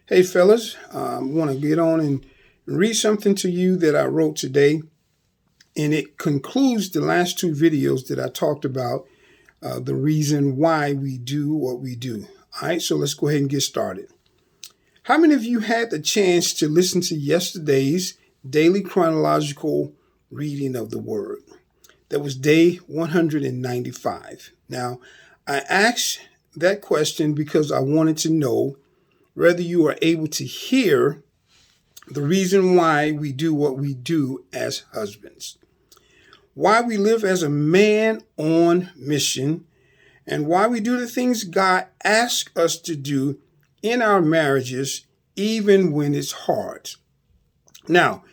Hey, fellas, I want to get on and read something to you that I wrote today, and it concludes the last two videos that I talked about, the reason why we do what we do. All right, so let's go ahead and get started. How many of you had the chance to listen to yesterday's daily chronological reading of the Word? That was day 195. Now, I asked that question because I wanted to know whether you are able to hear the reason why we do what we do as husbands, why we live as a man on mission, and why we do the things God asks us to do in our marriages, even when it's hard. Now,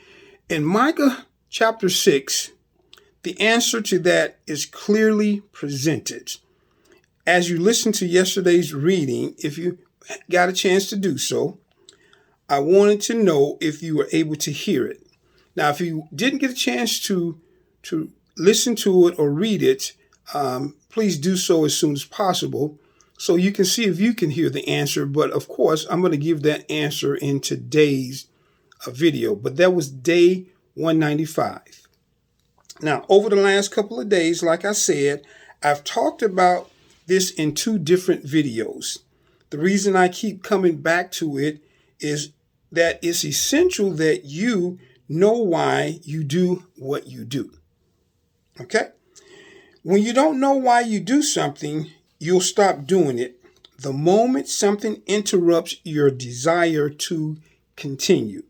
in Micah chapter 6, the answer to that is clearly presented. As you listen to yesterday's reading, if you got a chance to do so, I wanted to know if you were able to hear it. Now, if you didn't get a chance to listen to it or read it, please do so as soon as possible so you can see if you can hear the answer. But of course, I'm going to give that answer in today's video. But that was day 195. Now, over the last couple of days, like I said, I've talked about this in two different videos. The reason I keep coming back to it is that it's essential that you know why you do what you do. Okay? When you don't know why you do something, you'll stop doing it the moment something interrupts your desire to continue.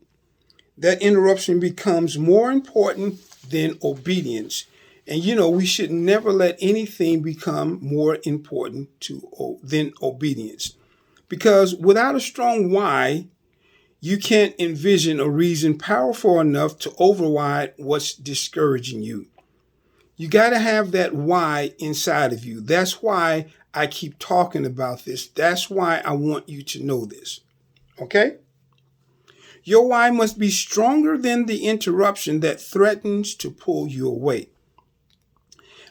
That interruption becomes more important than obedience. And we should never let anything become more important than obedience. Because without a strong why, you can't envision a reason powerful enough to override what's discouraging you. You got to have that why inside of you. That's why I keep talking about this. That's why I want you to know this. Okay? Your why must be stronger than the interruption that threatens to pull you away.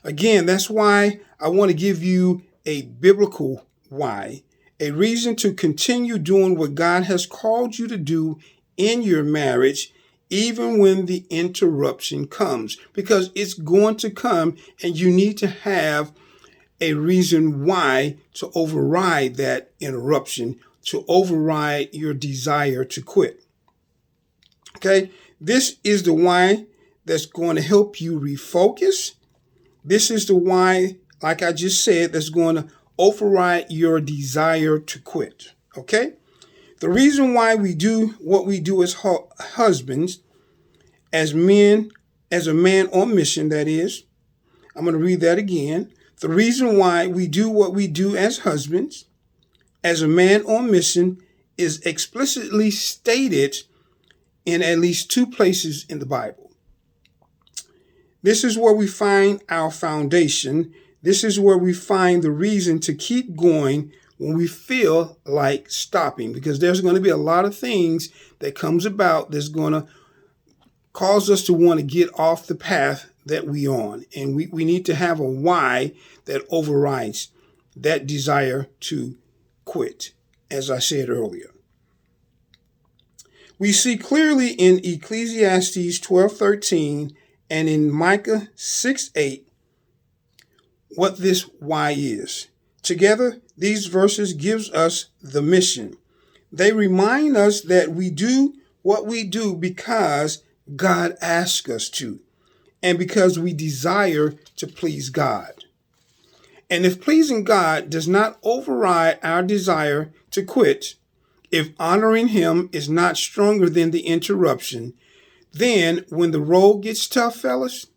Again, that's why I want to give you a biblical why, a reason to continue doing what God has called you to do in your marriage, even when the interruption comes, because it's going to come and you need to have a reason why to override that interruption, to override your desire to quit. Okay, this is the why that's going to help you refocus. This is the why, like I just said, that's going to override your desire to quit. Okay? The reason why we do what we do as husbands, as men, as a man on mission, that is. I'm going to read that again. The reason why we do what we do as husbands, as a man on mission, is explicitly stated in at least two places in the Bible. This is where we find our foundation. This is where we find the reason to keep going when we feel like stopping, because there's going to be a lot of things that comes about that's going to cause us to want to get off the path that we on. And we need to have a why that overrides that desire to quit, as I said earlier. We see clearly in Ecclesiastes 12:13 and in Micah 6:8 what this why is. Together, these verses gives us the mission. They remind us that we do what we do because God asks us to, and because we desire to please God. And if pleasing God does not override our desire to quit, if honoring Him is not stronger than the interruption, then when the road gets tough, fellas,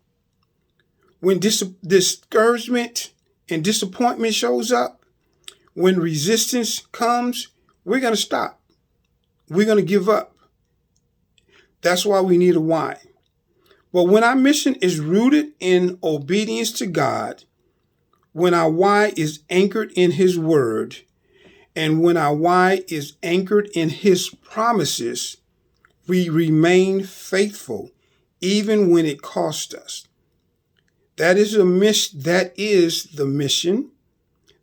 when discouragement and disappointment shows up, when resistance comes, we're going to stop. We're going to give up. That's why we need a why. But when our mission is rooted in obedience to God, when our why is anchored in His word, and when our why is anchored in His promises, we remain faithful even when it costs us. That is the mission.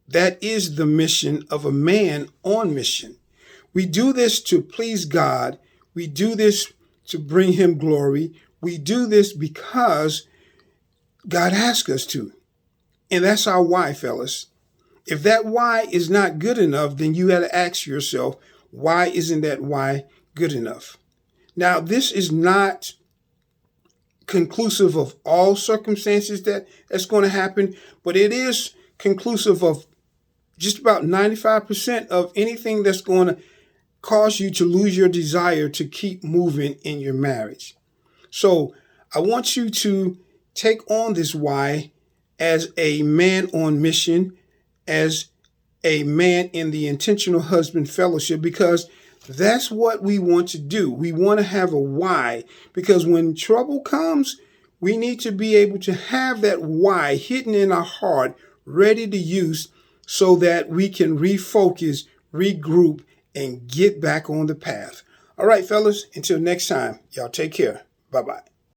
That is the mission of a man on mission. We do this to please God. We do this to bring him glory. We do this because God asked us to. And that's our why, fellas. If that why is not good enough, then you got to ask yourself, why isn't that why good enough? Now, this is not conclusive of all circumstances that's going to happen, but it is conclusive of just about 95% of anything that's going to cause you to lose your desire to keep moving in your marriage. So I want you to take on this why as a man on mission, as a man in the Intentional Husband Fellowship, because that's what we want to do. We want to have a why, because when trouble comes, we need to be able to have that why hidden in our heart, ready to use so that we can refocus, regroup, and get back on the path. All right, fellas, until next time, y'all take care. Bye-bye.